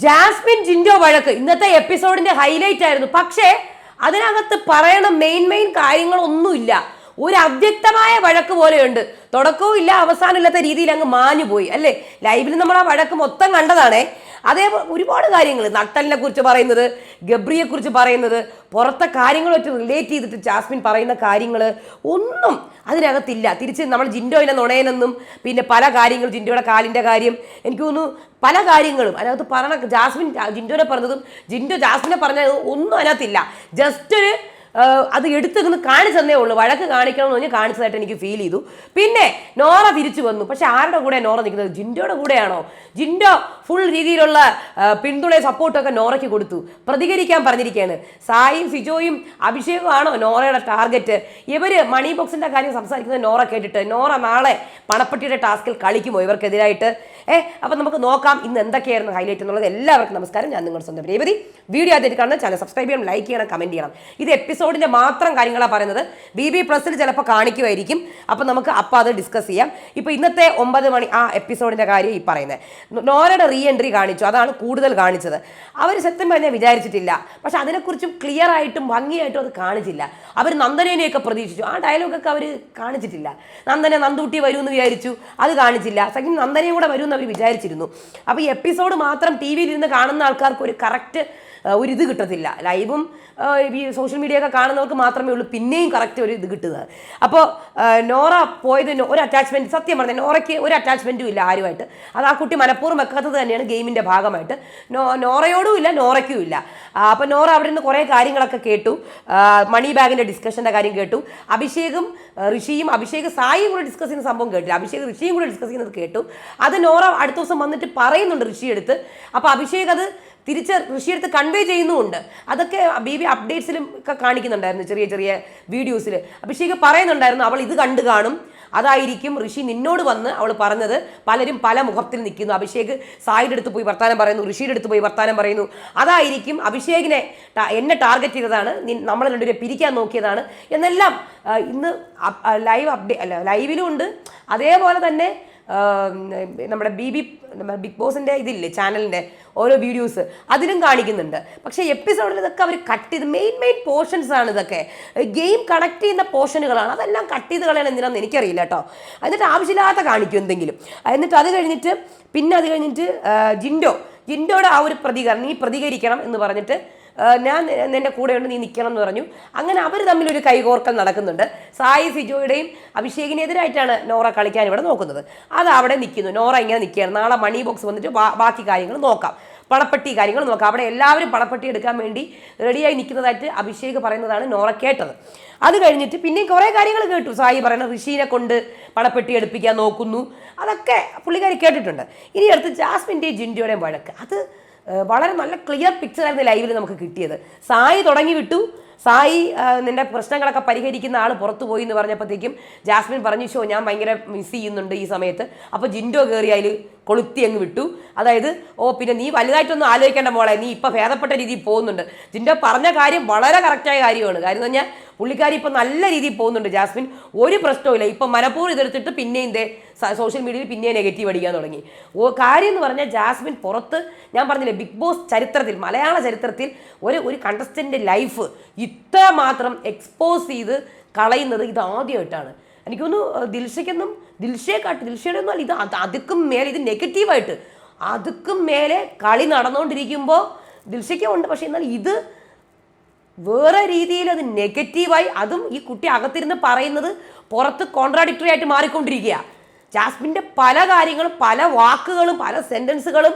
Jasmine Jinto വഴക്ക് ഇന്നത്തെ എപ്പിസോഡിന്റെ highlight ആയിരുന്നു. പക്ഷേ അതിനകത്ത് പറയണ മെയിൻ കാര്യങ്ങളൊന്നുമില്ല. ഒരു അവ്യക്തമായ വഴക്ക് പോലെയുണ്ട്. തുടക്കവും ഇല്ല അവസാനം ഇല്ലാത്ത രീതിയിൽ അങ്ങ് മാഞ്ഞു പോയി അല്ലേ. ലൈവിൽ നമ്മൾ ആ വഴക്ക് മൊത്തം കണ്ടതാണേ. അതേപോലെ ഒരുപാട് കാര്യങ്ങൾ, നട്ടലിനെ കുറിച്ച് പറയുന്നത്, ഗബ്രിയെ കുറിച്ച് പറയുന്നത്, പുറത്തെ കാര്യങ്ങളുമായിട്ട് റിലേറ്റ് ചെയ്തിട്ട് ജാസ്മിൻ പറയുന്ന കാര്യങ്ങൾ ഒന്നും അതിനകത്തില്ല. തിരിച്ച് നമ്മൾ ജിൻഡോയിലെ നുണയനെന്നും പിന്നെ പല കാര്യങ്ങളും, ജിൻഡോയുടെ കാലിൻ്റെ കാര്യം, എനിക്ക് തോന്നുന്നു പല കാര്യങ്ങളും അതിനകത്ത് പറഞ്ഞ ജാസ്മിൻ ജിൻഡോനെ പറഞ്ഞതും ജിൻഡോ ജാസ്മിനെ പറഞ്ഞതും ഒന്നും അതിനകത്തില്ല. ജസ്റ്റ് ഒരു അത് എടുത്തൊന്ന് കാണിച്ചു തന്നേ ഉള്ളൂ. വഴക്ക് കാണിക്കണം എന്ന് പറഞ്ഞാൽ കാണിച്ചതായിട്ട് എനിക്ക് ഫീൽ ചെയ്തു. പിന്നെ നോറ തിരിച്ചു വന്നു. പക്ഷെ ആരുടെ കൂടെ നോറ നിൽക്കുന്നത്? ജിൻഡോയുടെ കൂടെയാണോ? ജിൻഡോ ഫുൾ രീതിയിലുള്ള പിന്തുണയും സപ്പോർട്ടൊക്കെ നോറയ്ക്ക് കൊടുത്തു. പ്രതികരിക്കാൻ പറഞ്ഞിരിക്കുകയാണ്. സായിയും സിജോയും അഭിഷേകും ആണോ നോറയുടെ ടാർഗറ്റ്? ഇവര് മണി ബോക്സിന്റെ കാര്യം സംസാരിക്കുന്നത് നോറ കേട്ടിട്ട് നോറ നാളെ പണപ്പെട്ടിയുടെ ടാസ്കിൽ കളിക്കുമോ ഇവർക്കെതിരായിട്ട്? അപ്പം നമുക്ക് നോക്കാം ഇന്ന് എന്തൊക്കെയായിരുന്നു ഹൈലൈറ്റ് എന്നുള്ളത്. എല്ലാവർക്കും നമസ്കാരം. ഞാൻ നിങ്ങളുടെ സ്വന്തം രേവതി. വീഡിയോ ആദ്യമായിട്ട് കാണുന്ന ചാനൽ സബ്സ്ക്രൈബ് ചെയ്യണം, ലൈക്ക് ചെയ്യണം, കമന്റ് ചെയ്യണം. ഇത് എപ്പിസോഡിന്റെ മാത്രം കാര്യങ്ങളാണ് പറയുന്നത്. BB+ ചിലപ്പോൾ കാണിക്കുമായിരിക്കും. അപ്പം നമുക്ക് അത് ഡിസ്കസ് ചെയ്യാം. ഇപ്പോൾ ഇന്നത്തെ 9 മണി ആ എപ്പിസോഡിന്റെ കാര്യം ഈ പറയുന്നത്. നോറയുടെ റീ എൻട്രി കാണിച്ചു, അതാണ് കൂടുതൽ കാണിച്ചത്. അവർ സത്യം പറഞ്ഞാൽ വിചാരിച്ചിട്ടില്ല. പക്ഷെ അതിനെക്കുറിച്ചും ക്ലിയർ ആയിട്ടും ഭംഗിയായിട്ടും അത് കാണിച്ചില്ല. അവർ നന്ദനെയൊക്കെ പ്രതീക്ഷിച്ചു, ആ ഡയലോഗൊക്കെ അവർ കാണിച്ചിട്ടില്ല. നന്ദൂട്ടി വരുമെന്ന് വിചാരിച്ചു, അത് കാണിച്ചില്ല. സെക്കൻഡ് നന്ദനയും കൂടെ വരുമെന്ന് അവർ വിചാരിച്ചിരുന്നു. അപ്പോൾ ഈ എപ്പിസോഡ് മാത്രം TV യിൽ ഇരുന്ന് കാണുന്ന ആൾക്കാർക്ക് ഒരു കറക്റ്റ് ഒരു ഇത് കിട്ടത്തില്ല. ലൈവും ഈ സോഷ്യൽ മീഡിയ ഒക്കെ കാണുന്നവർക്ക് മാത്രമേ ഉള്ളൂ പിന്നെയും കറക്റ്റ് ഒരു ഇത് കിട്ടുന്നത്. അപ്പോൾ നോറ പോയത് ഒരു അറ്റാച്ച്മെൻറ്റ്, സത്യം പറഞ്ഞാൽ നോറയ്ക്ക് ഒരു അറ്റാച്ച്മെൻറ്റും ഇല്ല ആരുമായിട്ട്. അത് ആ കുട്ടി മനഃപൂർവ്വം വെക്കാത്തത് തന്നെയാണ് ഗെയിമിൻ്റെ ഭാഗമായിട്ട്. നോറയോടും ഇല്ല നോറയ്ക്കും ഇല്ല. അപ്പോൾ നോറ അവിടെ നിന്ന് കുറേ കാര്യങ്ങളൊക്കെ കേട്ടു. മണി ബാഗിൻ്റെ ഡിസ്കഷൻ്റെ കാര്യം കേട്ടു. അഭിഷേകും ഋഷിയും സായിയും കൂടെ ഡിസ്കസ് ചെയ്യുന്ന സംഭവം കേട്ടില്ല. അഭിഷേക് ഋഷിയും കൂടെ ഡിസ്കസ് ചെയ്യുന്നത് കേട്ടു. അത് നോറ അടുത്ത ദിവസം വന്നിട്ട് പറയുന്നുണ്ട് ഋഷിയെടുത്ത്. അപ്പോൾ അഭിഷേക് അത് തിരിച്ച് ഋഷിയെടുത്ത് കൺവേ ചെയ്യുന്നുമുണ്ട്. അതൊക്കെ BB അപ്ഡേറ്റ്സിലും ഒക്കെ കാണിക്കുന്നുണ്ടായിരുന്നു, ചെറിയ ചെറിയ വീഡിയോസിൽ. അഭിഷേക് പറയുന്നുണ്ടായിരുന്നു അവൾ ഇത് കണ്ടു കാണും, അതായിരിക്കും ഋഷി നിന്നോട് വന്ന് അവൾ പറഞ്ഞത്. പലരും പല മുഖത്തിൽ നിൽക്കുന്നു. അഭിഷേക് സായിയുടെ അടുത്ത് പോയി വർത്താനം പറയുന്നു, ഋഷിയുടെ അടുത്ത് പോയി വർത്താനം പറയുന്നു. അതായിരിക്കും അഭിഷേകിനെ എന്നെ ടാർഗറ്റ് ചെയ്തതാണ്, നമ്മൾ രണ്ടുപേരെ പിരിക്കാൻ നോക്കിയതാണ് എന്നെല്ലാം ഇന്ന് ലൈവിലും ഉണ്ട്. അതേപോലെ തന്നെ നമ്മുടെ ബിഗ് ബോസിൻ്റെ ഇതില്ലേ ചാനലിൻ്റെ ഓരോ വീഡിയോസ് അതിലും കാണിക്കുന്നുണ്ട്. പക്ഷേ എപ്പിസോഡിൽ ഇതൊക്കെ അവർ കട്ട് ചെയ്ത് മെയിൻ പോർഷൻസ് ആണ്. ഇതൊക്കെ ഗെയിം കണക്ട് ചെയ്യുന്ന പോർഷനുകളാണ്. അതെല്ലാം കട്ട് ചെയ്ത് കളയാൻ എന്തിനാണെന്ന് എനിക്കറിയില്ല കേട്ടോ. എന്നിട്ട് ആവശ്യമില്ലാത്ത കാണിക്കും എന്തെങ്കിലും. എന്നിട്ട് അത് കഴിഞ്ഞിട്ട് ജിൻഡോയുടെ ആ ഒരു പ്രതികരണം, നീ പ്രതികരിക്കണം എന്ന് പറഞ്ഞിട്ട് ഞാൻ നിൻ്റെ കൂടെയുണ്ട്, നീ നിൽക്കണം എന്ന് പറഞ്ഞു. അങ്ങനെ അവർ തമ്മിലൊരു കൈകോർക്കൽ നടക്കുന്നുണ്ട്. സായി സിജോയുടെയും അഭിഷേകിനെതിരായിട്ടാണ് നോറ കളിക്കാൻ ഇവിടെ നോക്കുന്നത്. അത് അവിടെ നിൽക്കുന്നു. നോറ ഇങ്ങനെ നിൽക്കുകയാണ്. നാളെ മണി ബോക്സ് വന്നിട്ട് ബാക്കി കാര്യങ്ങൾ നോക്കാം, പണപ്പെട്ടി കാര്യങ്ങൾ നോക്കാം. അവിടെ എല്ലാവരും പണപ്പെട്ടി എടുക്കാൻ വേണ്ടി റെഡിയായി നിൽക്കുന്നതായിട്ട് അഭിഷേക് പറയുന്നതാണ് നോറ കേട്ടത്. അത് കഴിഞ്ഞിട്ട് പിന്നെയും കുറേ കാര്യങ്ങൾ കേട്ടു. സായി പറയുന്നത് ഋഷീനെ കൊണ്ട് പണപ്പെട്ടി എടുപ്പിക്കാൻ നോക്കുന്നു, അതൊക്കെ പുള്ളിക്കാരി കേട്ടിട്ടുണ്ട്. ഇനി അടുത്ത് ജാസ്മിൻ്റെയും ജിൻഡോയുടെയും വഴക്ക്, അത് വളരെ നല്ല ക്ലിയർ പിക്ചറായിരുന്നു ലൈവിൽ നമുക്ക് കിട്ടിയത്. സായി തുടങ്ങി വിട്ടു. സായി നിന്റെ പ്രശ്നങ്ങളൊക്കെ പരിഹരിക്കുന്ന ആൾ പുറത്തു പോയി എന്ന് പറഞ്ഞപ്പോഴത്തേക്കും ജാസ്മിൻ പറഞ്ഞു, ഷോ ഞാൻ ഭയങ്കര മിസ് ചെയ്യുന്നുണ്ട് ഈ സമയത്ത്. അപ്പോൾ ജിൻഡോ കയറി അതിൽ കൊളുത്തി അങ്ങ് വിട്ടു. അതായത് പിന്നെ നീ വലുതായിട്ടൊന്നും ആലോചിക്കേണ്ട മോളെ, നീ ഇപ്പം ഭേദപ്പെട്ട രീതിയിൽ പോകുന്നുണ്ട്. ജിൻഡോ പറഞ്ഞ കാര്യം വളരെ കറക്റ്റായ കാര്യമാണ്. കാര്യം എന്ന് പറഞ്ഞാൽ പുള്ളിക്കാരി ഇപ്പം നല്ല രീതിയിൽ പോകുന്നുണ്ട്. ജാസ്മിൻ ഒരു പ്രശ്നവുമില്ല. ഇപ്പം മനഃപൂർവ്വം ഇതെടുത്തിട്ട് പിന്നെയും സോഷ്യൽ മീഡിയയിൽ പിന്നെയും നെഗറ്റീവ് അടിക്കാൻ തുടങ്ങി. കാര്യം എന്ന് പറഞ്ഞാൽ ജാസ്മിൻ പുറത്ത്, ഞാൻ പറഞ്ഞില്ലേ ബിഗ് ബോസ് ചരിത്രത്തിൽ, മലയാള ചരിത്രത്തിൽ ഒരു കണ്ടസ്റ്റൻ്റ് ലൈഫ് ഇത്രമാത്രം എക്സ്പോസ് ചെയ്ത് കളയുന്നത് ഇത് ആദ്യമായിട്ടാണ്. എനിക്കൊന്ന് ദിൽഷയുടെ ഒന്നും അല്ല, ഇത് അതുക്കും മേലെ, ഇത് നെഗറ്റീവായിട്ട് അതുക്കും മേലെ കളി നടന്നുകൊണ്ടിരിക്കുമ്പോൾ ദിൽഷയ്ക്കും ഉണ്ട്. പക്ഷേ എന്നാൽ ഇത് വേറെ രീതിയിൽ അത് നെഗറ്റീവായി, അതും ഈ കുട്ടി അകത്തിരുന്ന് പറയുന്നത് പുറത്ത് കോൺട്രാഡിക്ടറി ആയിട്ട് മാറിക്കൊണ്ടിരിക്കുക. ജാസ്മിൻ്റെ പല കാര്യങ്ങളും, പല വാക്കുകളും, പല സെൻറ്റൻസുകളും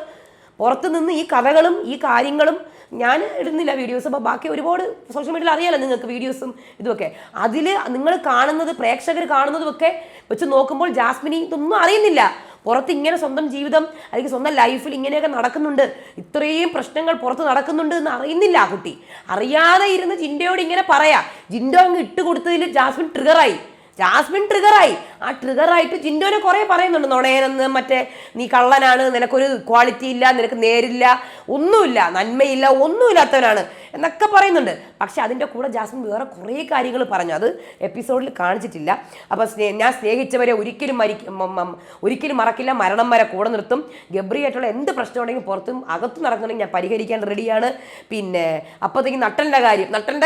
പുറത്ത് നിന്ന് ഈ കഥകളും ഈ കാര്യങ്ങളും ഞാൻ ഇടുന്നില്ല വീഡിയോസ്. അപ്പോൾ ബാക്കി ഒരുപാട് സോഷ്യൽ മീഡിയയിൽ അറിയാമല്ലോ നിങ്ങൾക്ക് വീഡിയോസും ഇതുമൊക്കെ. അതിൽ നിങ്ങൾ കാണുന്നത്, പ്രേക്ഷകർ കാണുന്നതുമൊക്കെ വെച്ച് നോക്കുമ്പോൾ ജാസ്മിനി ഇതൊന്നും അറിയുന്നില്ല. പുറത്ത് ഇങ്ങനെ സ്വന്തം ജീവിതം അല്ലെങ്കിൽ സ്വന്തം ലൈഫിൽ ഇങ്ങനെയൊക്കെ നടക്കുന്നുണ്ട്, ഇത്രയും പ്രശ്നങ്ങൾ പുറത്ത് നടക്കുന്നുണ്ട് എന്ന് അറിയുന്നില്ല ആ കുട്ടി. അറിയാതെ ഇരുന്ന് ജിൻഡോയോട് ഇങ്ങനെ പറയാം. ജിൻഡോ അങ്ങ് ഇട്ട് കൊടുത്തതിൽ ജാസ്മിൻ ട്രിഗറായി. ആ ട്രിഗറായിട്ട് ജിൻഡോനെ കുറേ പറയുന്നുണ്ട്, നുണയനെന്ന്, മറ്റേ നീ കള്ളനാണ്, നിനക്കൊരു ക്വാളിറ്റി ഇല്ല, നിനക്ക് നേരില്ല, ഒന്നുമില്ല, നന്മയില്ല, ഒന്നുമില്ലാത്തവനാണ് എന്നൊക്കെ പറയുന്നുണ്ട്. പക്ഷെ അതിൻ്റെ കൂടെ ജാസ്മിൻ വേറെ കുറേ കാര്യങ്ങൾ പറഞ്ഞു, അത് എപ്പിസോഡിൽ കാണിച്ചിട്ടില്ല. അപ്പോൾ ഞാൻ സ്നേഹിച്ചവരെ ഒരിക്കലും മറക്കില്ല, മരണം വരെ കൂടെ നിർത്തും. ഗബ്രിയായിട്ടുള്ള എന്ത് പ്രശ്നമുണ്ടെങ്കിൽ പുറത്തും അകത്തും നടക്കുന്നുണ്ടെങ്കിൽ ഞാൻ പരിഹരിക്കാൻ റെഡിയാണ്. പിന്നെ അപ്പോഴത്തേക്കും നട്ടലിൻ്റെ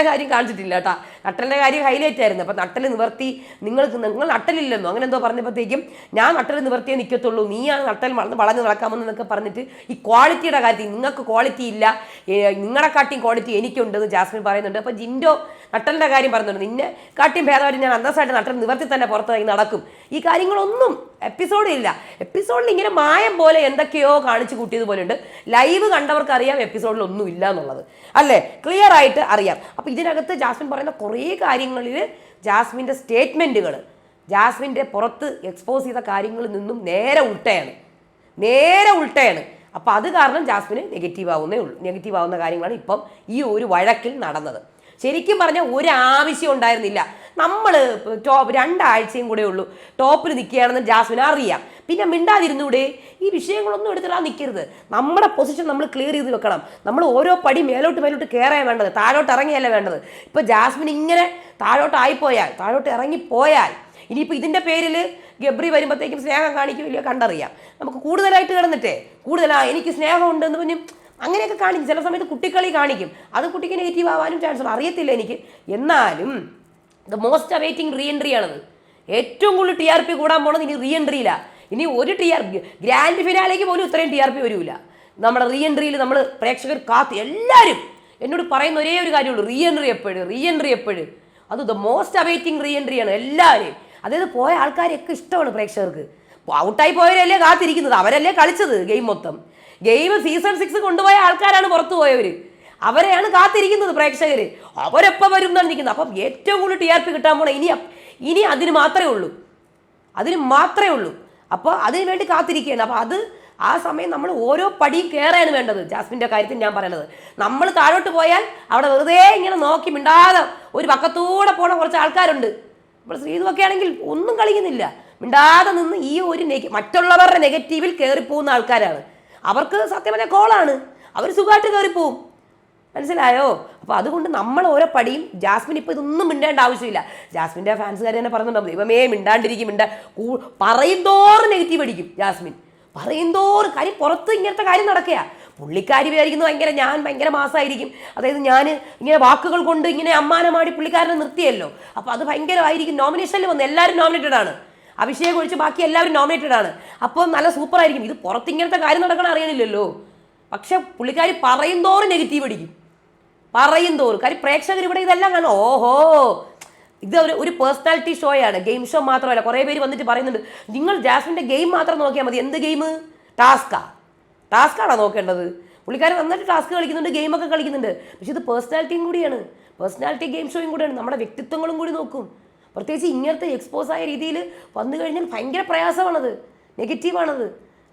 കാര്യം കാണിച്ചിട്ടില്ല കേട്ടോ. നട്ടലിൻ്റെ കാര്യം ഹൈലൈറ്റ് ആയിരുന്നു. അപ്പോൾ നട്ടൽ നിവർത്തി, നിങ്ങൾ നട്ടലില്ലെന്നോ അങ്ങനെ എന്തോ പറഞ്ഞപ്പോഴത്തേക്കും ഞാൻ നട്ടൽ നിവർത്തിയേ നിൽക്കത്തുള്ളൂ, നീയാണ് നട്ടൽ വളഞ്ഞ് നടക്കാമെന്നൊക്കെ പറഞ്ഞിട്ട് ഈ ക്വാളിറ്റിയുടെ കാര്യത്തിൽ നിങ്ങൾക്ക് ക്വാളിറ്റി ഇല്ല, നിങ്ങളെ കാട്ടിയും ക്വാളിറ്റി എനിക്കുണ്ടെന്ന് ജാസ്മിൻ പറയുന്നുണ്ട്. അപ്പോൾ ജിൻഡോ നട്ടലിൻ്റെ കാര്യം പറയുന്നുണ്ട്, നിന്നെ കാട്ടിയും ഭേദമായിട്ട് ഞാൻ അന്തസ്സായിട്ട് നട്ടൽ നിവർത്തി തന്നെ പുറത്തിറങ്ങി നടക്കും. ഈ കാര്യങ്ങളൊന്നും എപ്പിസോഡിലില്ല. എപ്പിസോഡിൽ ഇങ്ങനെ മായം പോലെ എന്തൊക്കെയോ കാണിച്ചു കൂട്ടിയതുപോലെ ഉണ്ട്. ലൈവ് കണ്ടവർക്ക് അറിയാം എപ്പിസോഡിൽ ഒന്നും ഇല്ല എന്നുള്ളത്, അല്ലേ? ക്ലിയർ ആയിട്ട് അറിയാം. അപ്പോൾ ഇതിനകത്ത് ജാസ്മിൻ പറയുന്ന കുറേ കാര്യങ്ങളിൽ ജാസ്മിൻ്റെ സ്റ്റേറ്റ്മെൻറ്റുകൾ, ജാസ്മിൻ്റെ പുറത്ത് എക്സ്പോസ് ചെയ്ത കാര്യങ്ങളിൽ നിന്നും നേരെ ഉൾട്ടയാണ്. അപ്പോൾ അത് കാരണം ജാസ്മിന് നെഗറ്റീവ് ആവുന്ന കാര്യങ്ങളാണ് ഇപ്പം ഈ ഒരു വഴക്കിൽ നടന്നത്. ശരിക്കും പറഞ്ഞാൽ ഒരാവശ്യം ഉണ്ടായിരുന്നില്ല. നമ്മൾ രണ്ടാഴ്ചയും കൂടെ ഉള്ളൂ ടോപ്പിൽ നിൽക്കുകയാണെന്ന് ജാസ്മിന് അറിയാം. പിന്നെ മിണ്ടാതിരുന്നൂടെ? ഈ വിഷയങ്ങളൊന്നും എടുത്തിടാൻ നിൽക്കരുത്. നമ്മുടെ പൊസിഷൻ നമ്മൾ ക്ലിയർ ചെയ്ത് വെക്കണം. നമ്മൾ ഓരോ പടി മേലോട്ട് കയറാൻ വേണ്ടത്, താഴോട്ട് ഇറങ്ങിയല്ല വേണ്ടത്. ഇപ്പോൾ ജാസ്മിൻ ഇങ്ങനെ താഴോട്ട് ഇറങ്ങിപ്പോയാൽ ഇനിയിപ്പോൾ ഇതിൻ്റെ പേരിൽ ഗബ്രി വരുമ്പോഴത്തേക്കും സ്നേഹം കാണിക്കില്ല, കണ്ടറിയാം. നമുക്ക് കൂടുതലായിട്ട് കിടന്നിട്ടേ എനിക്ക് സ്നേഹമുണ്ടെന്ന് പറഞ്ഞ് അങ്ങനെയൊക്കെ കാണിക്കും. ചില സമയത്ത് കുട്ടിക്കളി കാണിക്കും, അത് കുട്ടിക്ക് നെഗറ്റീവ് ആവാനും ചാൻസ് ഉണ്ട്, അറിയത്തില്ല എനിക്ക്. എന്നാലും the most awaiting re entry ആണത്. ഏറ്റവും കൂടുതൽ TRP കൂടാൻ പോണത് ഇനി റീ എൻട്രിയില്ല. ഇനി ഒരു ഗ്രാൻഡ് ഫിനാലേക്ക് പോലും ഇത്രയും TRP വരില്ല. നമ്മുടെ റീ എൻട്രിയിൽ നമ്മൾ പ്രേക്ഷകർ എല്ലാവരും എന്നോട് പറയുന്ന ഒരേ ഒരു കാര്യമുള്ളൂ, റീ എൻട്രി എപ്പോഴും. അത് ദ മോസ്റ്റ് അവൈറ്റിംഗ് റീ എൻട്രിയാണ് എല്ലാവരെയും. അതായത് പോയ ആൾക്കാരെയൊക്കെ ഇഷ്ടമാണ് പ്രേക്ഷകർക്ക്. ഔട്ടായി പോയവരല്ലേ കാത്തിരിക്കുന്നത്, അവരല്ലേ കളിച്ചത് ഗെയിം മൊത്തം. ഗെയിം സീസൺ 6 കൊണ്ടുപോയ ആൾക്കാരാണ് പുറത്തു പോയവർ, അവരെയാണ് കാത്തിരിക്കുന്നത് പ്രേക്ഷകർ. അവരെപ്പോൾ വരും എന്നാണ് നിൽക്കുന്നത്. അപ്പം ഏറ്റവും കൂടുതൽ TRP കിട്ടാൻ പോണ ഇനി അതിന് മാത്രമേ ഉള്ളൂ. അപ്പോൾ അതിന് വേണ്ടി കാത്തിരിക്കുകയാണ്. അപ്പോൾ അത് ആ സമയം നമ്മൾ ഓരോ പടിയും കയറാണ് വേണ്ടത്. ജാസ്മിൻ്റെ കാര്യത്തിൽ ഞാൻ പറയണത്, നമ്മൾ താഴോട്ട് പോയാൽ അവിടെ വെറുതെ ഇങ്ങനെ നോക്കി മിണ്ടാതെ ഒരു പക്കത്തൂടെ പോണ കുറച്ച് ആൾക്കാരുണ്ട്. ഇപ്പോൾ ശ്രീതുവൊക്കെ ആണെങ്കിൽ ഒന്നും കളിക്കുന്നില്ല, മിണ്ടാതെ നിന്ന് ഈ ഒരു മറ്റുള്ളവരുടെ നെഗറ്റീവിൽ കയറിപ്പോകുന്ന ആൾക്കാരാണ്. അവർക്ക് സത്യം പറഞ്ഞാൽ കോളാണ്, അവർ സുഖമായിട്ട് കയറിപ്പോവും. മനസ്സിലായോ? അപ്പോൾ അതുകൊണ്ട് നമ്മൾ ഓരോ പടിയും ജാസ്മിൻ ഇപ്പോൾ ഇതൊന്നും മിണ്ടേണ്ട ആവശ്യമില്ല. ജാസ്മിൻ്റെ ഫാൻസുകാർ തന്നെ പറയുന്നുണ്ടാവും, ദൈവമേ മിണ്ടാണ്ടിരിക്കും, പറയും തോറും നെഗറ്റീവ് അടിക്കും ജാസ്മിൻ, പറയും തോറും. കാര്യം പുറത്ത് ഇങ്ങനത്തെ കാര്യം നടക്കുക. പുള്ളിക്കാരി വിചാരിക്കുന്നത് ഞാൻ ഭയങ്കര മാസമായിരിക്കും, അതായത് ഞാൻ ഇങ്ങനെ വാക്കുകൾ കൊണ്ട് ഇങ്ങനെ അമ്മാനമാടി പുള്ളിക്കാരനെ നിർത്തിയല്ലോ, അപ്പോൾ അത് ഭയങ്കരമായിരിക്കും. നോമിനേഷനിൽ വന്ന് എല്ലാവരും നോമിനേറ്റഡ് ആണ്, അഭിഷേക് ഒഴിച്ച് ബാക്കി എല്ലാവരും നോമിനേറ്റഡ് ആണ്. അപ്പോൾ നല്ല സൂപ്പറായിരിക്കും. ഇത് പുറത്ത് ഇങ്ങനത്തെ കാര്യം നടക്കണം അറിയണില്ലല്ലോ. പക്ഷെ പുള്ളിക്കാരി പറയും തോറും നെഗറ്റീവ് അടിക്കും, കാര്യം പ്രേക്ഷകർ ഇവിടെ ഇതെല്ലാം കാണും. ഓഹോ, ഇത് ഒരു പേഴ്സണാലിറ്റി ഷോയാണ്, ഗെയിം ഷോ മാത്രമല്ല. കുറേ പേര് വന്നിട്ട് പറയുന്നുണ്ട്, നിങ്ങൾ ജാസ്മിൻ്റെ ഗെയിം മാത്രം നോക്കിയാൽ മതി. എന്ത് ഗെയിം? ടാസ്ക്കാണോ നോക്കേണ്ടത്? പുള്ളിക്കാരൻ നന്നായിട്ട് ടാസ്ക് കളിക്കുന്നുണ്ട്, ഗെയിമൊക്കെ കളിക്കുന്നുണ്ട്. പക്ഷെ ഇത് പേഴ്സണാലിറ്റിയും കൂടിയാണ്, പേഴ്സണാലിറ്റി ഗെയിം ഷോയും കൂടിയാണ്. നമ്മുടെ വ്യക്തിത്വങ്ങളും കൂടി നോക്കും. പ്രത്യേകിച്ച് ഇങ്ങനത്തെ എക്സ്പോസ് ആയ രീതിയിൽ വന്നു കഴിഞ്ഞാൽ ഭയങ്കര പ്രയാസമാണത്, നെഗറ്റീവാണത്.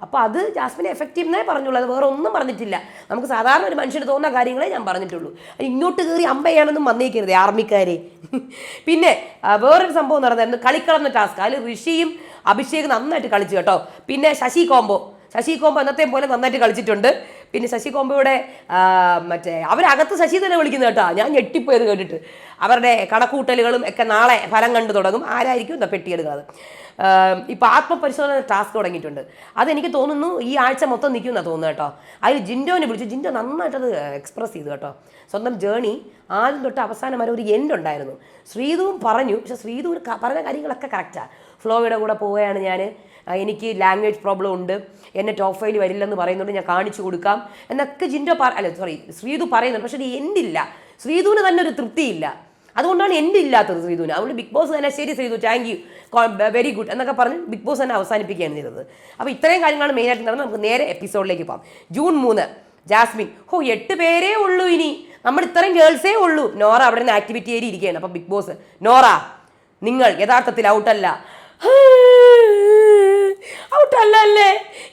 അപ്പോൾ അത് ജാസ്മിനെ എഫക്റ്റീവ് എന്നേ പറഞ്ഞുള്ളൂ, അത് വേറെ ഒന്നും പറഞ്ഞിട്ടില്ല. നമുക്ക് സാധാരണ ഒരു മനുഷ്യന് തോന്നുന്ന കാര്യങ്ങളെ ഞാൻ പറഞ്ഞിട്ടുള്ളൂ. ഇങ്ങോട്ട് കയറി അമ്പയാണെന്നും വന്നേക്കരുത് ആർമിക്കാരെ. പിന്നെ വേറൊരു സംഭവം നടന്നായിരുന്നു, കളിക്കളം എന്ന ടാസ്ക്. അതിൽ ഋഷിയും അഭിഷേക് നന്നായിട്ട് കളിച്ചു കേട്ടോ. പിന്നെ ശശി കോംബോ എന്നത്തെ പോലെ നന്നായിട്ട് കളിച്ചിട്ടുണ്ട്. പിന്നെ ശശി കോംബോയുടെ അവരകത്ത് ശശി തന്നെ വിളിക്കുന്നത് കേട്ടോ, ഞാൻ ഞെട്ടിപ്പോയത് കേട്ടിട്ട്. അവരുടെ കണക്കൂട്ടലുകളും ഒക്കെ നാളെ ഫലം കണ്ടു തുടങ്ങും. ആരായിരിക്കും എന്താ പെട്ടിയെടുക്കുന്നത്. ഇപ്പോൾ ആത്മപരിശോധന ടാസ്ക് തുടങ്ങിയിട്ടുണ്ട്. അതെനിക്ക് തോന്നുന്നു ഈ ആഴ്ച മൊത്തം നിൽക്കുമെന്നാണ് തോന്നുന്നത് കേട്ടോ. അതിൽ ജിൻഡോനെ വിളിച്ചു, ജിൻഡോ നന്നായിട്ടത് എക്സ്പ്രസ് ചെയ്തു കേട്ടോ. സ്വന്തം ജേണി ആദ്യം തൊട്ട് അവസാനം വരെ ഒരു എൻഡ് ഉണ്ടായിരുന്നു. ശ്രീതുവും പറഞ്ഞു, പക്ഷെ ശ്രീതു പറഞ്ഞ കാര്യങ്ങളൊക്കെ കറക്റ്റാണ്. ഫ്ലോയുടെ കൂടെ പോവുകയാണ് ഞാൻ, എനിക്ക് ലാംഗ്വേജ് പ്രോബ്ലം ഉണ്ട്, എന്നെ ടോപ്പ് 5 വരില്ലെന്ന് പറയുന്നുണ്ട്, ഞാൻ കാണിച്ചു കൊടുക്കാം എന്നൊക്കെ ശ്രീതു പറയുന്നുണ്ട്. പക്ഷേ എൻഡില്ല. ശ്രീതുവിന് തന്നെ ഒരു തൃപ്തിയില്ല, അതുകൊണ്ടാണ് എൻഡ് ഇല്ലാത്തത് ശ്രീതുവിന്. അതുകൊണ്ട് ബിഗ് ബോസ് തന്നെ ശരി Sreethu, thank you, very good എന്നൊക്കെ പറഞ്ഞ് ബിഗ് ബോസ് തന്നെ അവസാനിപ്പിക്കുകയാണ് ചെയ്തത്. അപ്പോൾ ഇത്രയും കാര്യങ്ങളാണ് മെയിനായിട്ട് നടന്നത്. നമുക്ക് നേരെ എപ്പിസോഡിലേക്ക് പോകാം. ജൂൺ 3 ജാസ്മിൻ, 8 പേരേ ഉള്ളൂ, ഇനി നമ്മൾ ഇത്രയും ഗേൾസേ ഉള്ളൂ. നോറ അവിടെ നിന്ന് ആക്ടിവിറ്റി ഏരി ഇരിക്കുകയാണ്. അപ്പോൾ ബിഗ് ബോസ്, നോറ നിങ്ങൾ യഥാർത്ഥത്തിൽ ഔട്ടല്ല. ഔട്ടല്ലേ,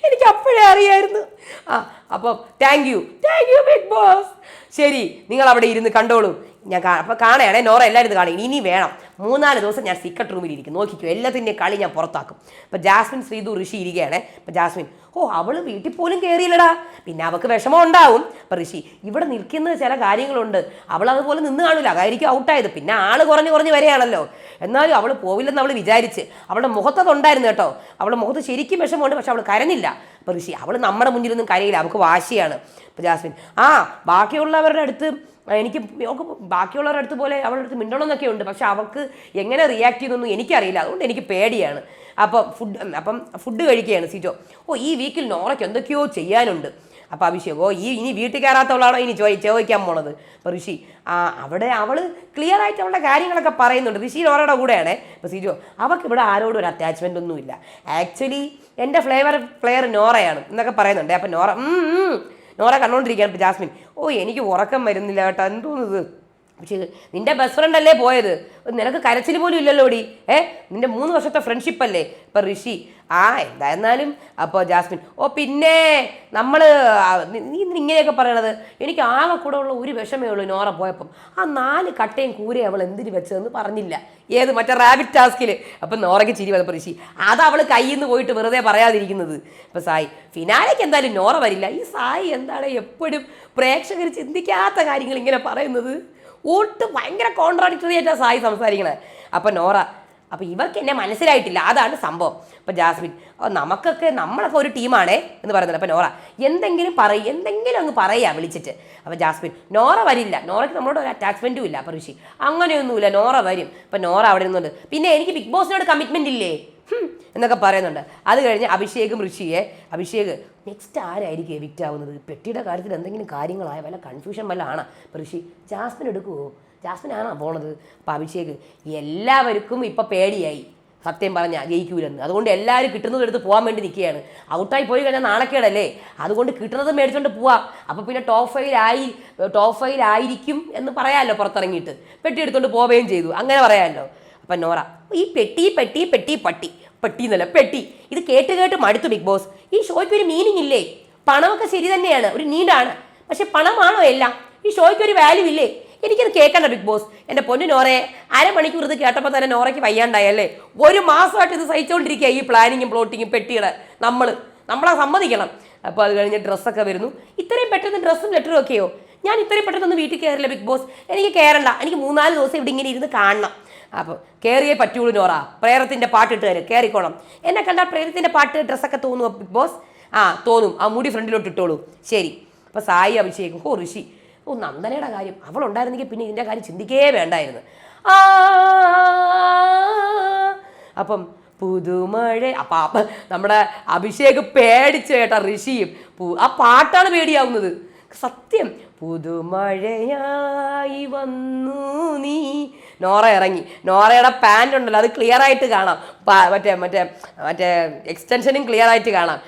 എനിക്ക് അപ്പോഴേ അറിയായിരുന്നു. അപ്പോൾ താങ്ക് യു ബിഗ് ബോസ്. ശരി, നിങ്ങൾ അവിടെ ഇരുന്ന് കണ്ടോളൂ, ഞാൻ അപ്പോൾ കാണുകയാണേ. നോറ എല്ലാവരും ഇത് കാണും. ഇനി വേണം 3-4 ദിവസം ഞാൻ സീക്രട്ട് റൂമിൽ ഇരിക്കും, നോക്കിക്കോ, എല്ലാത്തിൻ്റെ കളി ഞാൻ പുറത്താക്കും. അപ്പോൾ ജാസ്മിൻ, ശ്രീതു, ഋഷി ഇരിക്കുകയാണേ. അപ്പോൾ ജാസ്മിൻ, അവള് വീട്ടിൽ പോലും കയറിയില്ലടാ. പിന്നെ അവൾക്ക് വിഷമം ഉണ്ടാവും. അപ്പം ഋഷി ഇവിടെ നിൽക്കുന്ന ചില കാര്യങ്ങളുണ്ട്, അവൾ അതുപോലെ നിന്ന് കാണില്ല, അതായിരിക്കും ഔട്ടായത്. പിന്നെ ആള് കുറഞ്ഞ് വരെയാണല്ലോ. എന്നാലും അവൾ പോവില്ലെന്ന് അവൾ വിചാരിച്ച്. അവളുടെ മുഖത്തത് ഉണ്ടായിരുന്നു കേട്ടോ. അവളുടെ മുഖത്ത് ശരിക്കും വിഷമമുണ്ട്, പക്ഷെ അവൾ കരഞ്ഞില്ല. അപ്പം ഋഷി അവൾ നമ്മുടെ മുന്നിലൊന്നും കരയില്ല, അവൾക്ക് വാശിയാണ്. അപ്പം ജാസ്മിൻ ബാക്കിയുള്ളവരുടെ അടുത്ത് ബാക്കിയുള്ളവരുടെ അടുത്ത് പോലെ അവളുടെ അടുത്ത് മിണ്ടണമെന്നൊക്കെ ഉണ്ട്, പക്ഷെ അവൾക്ക് എങ്ങനെ റിയാക്ട് ചെയ്യുന്നൊന്നും എനിക്കറിയില്ല. അതുകൊണ്ട് എനിക്ക് പേടിയാണ്. അപ്പം ഫുഡ് കഴിക്കുകയാണ് സിജോ. ഈ വീക്കിൽ നോറയ്ക്ക് എന്തൊക്കെയോ ചെയ്യാനുണ്ട്. അപ്പം അഭിഷേക് ഇനി വീട്ടിൽ കയറാത്തവളാണോ ഇനി ചോദിക്കാൻ പോണത്. അപ്പം ഋഷി അവിടെ അവൾ ക്ലിയർ ആയിട്ട് അവളുടെ കാര്യങ്ങളൊക്കെ പറയുന്നുണ്ട്. ഋഷി നോറയുടെ കൂടെയാണ്. അപ്പം സിജോ അവൾക്ക് ഇവിടെ ആരോടും ഒരു അറ്റാച്ച്മെൻ്റ് ഒന്നുമില്ല. ആക്ച്വലി എൻ്റെ പ്ലെയർ നോറയാണ് എന്നൊക്കെ പറയുന്നുണ്ട്. അപ്പം നോറ കണ്ടുകൊണ്ടിരിക്കുകയാണ്. ഇപ്പം ജാസ്മിൻ എനിക്ക് ഉറക്കം വരുന്നില്ല കേട്ടോ, എന്തോന്നത്. പക്ഷേ നിന്റെ ബെസ്റ്റ് ഫ്രണ്ട് അല്ലേ പോയത്, നിനക്ക് കരച്ചിൽ പോലും ഇല്ലല്ലോടി. നിന്റെ 3 വർഷത്തെ ഫ്രണ്ട്ഷിപ്പ് അല്ലേ. ഇപ്പം ഋഷി എന്തായിരുന്നാലും അപ്പോൾ ജാസ്മിൻ പിന്നെ നമ്മൾ നീ ഇങ്ങനെയൊക്കെ പറയണത്. എനിക്ക് ആകെ കൂടെ ഉള്ള ഒരു വിഷമേ ഉള്ളൂ നോറ പോയപ്പം. 4 കട്ടയും കൂരയും അവൾ എന്തിന് വെച്ചതെന്ന് പറഞ്ഞില്ല. മറ്റേ റാബിറ്റ് ടാസ്കിൽ. അപ്പം നോറയ്ക്ക് ചിരി വന്നപ്പോൾ ഋഷി അവൾ കയ്യിൽ നിന്ന് പോയിട്ട് വെറുതെ പറയാതിരിക്കുന്നത്. ഇപ്പം സായി ഫിനാലേക്ക് എന്തായാലും നോറ വരില്ല. ഈ സായി എന്താണ് എപ്പോഴും പ്രേക്ഷകർ ചിന്തിക്കാത്ത കാര്യങ്ങൾ ഇങ്ങനെ പറയുന്നത്. ഭയങ്കര കോൺട്രാഡിക്ടറി ആയിട്ടാണ് സായി സംസാരിക്കണത്. അപ്പം നോറ ഇവർക്ക് എന്നെ മനസ്സിലായിട്ടില്ല, അതാണ് സംഭവം. അപ്പം ജാസ്മിൻ നമ്മളൊക്കെ ഒരു ടീമാണേ എന്ന് പറയുന്നത്. അപ്പം നോറ എന്തെങ്കിലും അങ്ങ് പറയുക വിളിച്ചിട്ട്. അപ്പം ജാസ്മിൻ നോറ വരില്ല, നോറയ്ക്ക് നമ്മളോട് ഒരു അറ്റാച്ച്മെൻറ്റും ഇല്ല. അപ്പം ഋഷി അങ്ങനെയൊന്നുമില്ല, നോറ വരും. അപ്പം നോറ അവിടെ നിന്നുണ്ട്. പിന്നെ എനിക്ക് ബിഗ് ബോസിനോട് കമ്മിറ്റ്മെൻ്റ് ഇല്ലേ എന്നൊക്കെ പറയുന്നുണ്ട്. അത് കഴിഞ്ഞ് അഭിഷേകും അഭിഷേക് നെക്സ്റ്റ് ആരായിരിക്കും എവിക്റ്റ് ആവുന്നത്, പെട്ടിയുടെ കാര്യത്തിൽ എന്തെങ്കിലും കാര്യങ്ങളായ വല്ല കൺഫ്യൂഷൻ വല്ല ആണ്. അപ്പം ഋഷി ജാസ്മിൻ എടുക്കുമോ, ജാസ്മിനാണോ പോണത്. അപ്പം അഭിഷേക് എല്ലാവർക്കും ഇപ്പം പേടിയായി, സത്യം പറഞ്ഞാൽ ജയിക്കൂലെന്ന്. അതുകൊണ്ട് എല്ലാവരും കിട്ടുന്നത് എടുത്ത് പോകാൻ വേണ്ടി നിൽക്കുകയാണ്. ഔട്ടായി പോയി കഴിഞ്ഞാൽ നാണക്കേടല്ലേ, അതുകൊണ്ട് കിട്ടുന്നത് മേടിച്ചുകൊണ്ട് പോവാം. അപ്പം പിന്നെ ടോപ്പ് 5 ആയിരിക്കും എന്ന് പറയാമല്ലോ, പുറത്തിറങ്ങിയിട്ട് പെട്ടി എടുത്തുകൊണ്ട് പോവുകയും ചെയ്തു, അങ്ങനെ പറയാമല്ലോ. അപ്പം നോറ ഈ പെട്ടി എന്നല്ല പെട്ടി, ഇത് കേട്ട് മടുത്തു ബിഗ് ബോസ്. ഈ ഷോയ്ക്ക് ഒരു മീനിങ് ഇല്ലേ. പണമൊക്കെ ശരി തന്നെയാണ്, ഒരു നീഡാണ്, പക്ഷെ പണമാണോ എല്ലാം. ഈ ഷോയ്ക്ക് ഒരു വാല്യൂ ഇല്ലേ. എനിക്കത് കേൾക്കണ്ട ബിഗ് ബോസ്. എൻ്റെ പൊന്നു നോറയെ അരമണിക്കൂർ ഇത് കേട്ടപ്പോൾ തന്നെ നോറയ്ക്ക് വയ്യാണ്ടായല്ലേ. 1 മാസമായിട്ട് ഇത് സഹിച്ചുകൊണ്ടിരിക്കുക, ഈ പ്ലാനിങ്ങും പ്ലോട്ടിങ്ങും പെട്ടിയുടെ. നമ്മളെ സമ്മതിക്കണം. അപ്പോൾ അത് കഴിഞ്ഞ് ഡ്രസ്സൊക്കെ വരുന്നു. ഇത്രയും പെട്ടെന്ന് ഡ്രസ്സും ലെറ്ററും ഒക്കെയോ. ഞാൻ ഇത്രയും പെട്ടെന്നൊന്നും വീട്ടിൽ കയറില്ല ബിഗ് ബോസ്, എനിക്ക് കയറണ്ട. എനിക്ക് 3-4 ദിവസം ഇവിടെ ഇങ്ങനെ ഇരുന്ന് കാണണം. അപ്പോൾ കയറിയേ പറ്റുള്ളൂ നോറ, പ്രേരത്തിൻ്റെ പാട്ടിട്ട് തരും, കയറിക്കോണം. എന്നെ കണ്ടാൽ പ്രേരത്തിൻ്റെ പാട്ട് ഡ്രസ്സൊക്കെ തോന്നുമോ ബിഗ് ബോസ്? തോന്നും. മുടി ഫ്രണ്ടിലോട്ട് ഇട്ടോളൂ. ശരി. അപ്പോൾ സായി അഭിഷേകും ഋഷി നന്ദനയുടെ കാര്യം അവളുണ്ടായിരുന്നെങ്കിൽ പിന്നെ ഇതിൻ്റെ കാര്യം ചിന്തിക്കേ വേണ്ടായിരുന്നു. അപ്പം പുതുമഴ നമ്മുടെ അഭിഷേക് പേടിച്ച് കേട്ടാ. ഋഷിയും പാട്ടാണ് പേടിയാവുന്നത് സത്യം. പുതുമഴയായി വന്നു നീ. നോറ ഇറങ്ങി. നോറയുടെ പാൻ്റ് ഉണ്ടല്ലോ, അത് ക്ലിയർ ആയിട്ട് കാണാം. മറ്റേ എക്സ്റ്റൻഷനും ക്ലിയർ ആയിട്ട് കാണാം.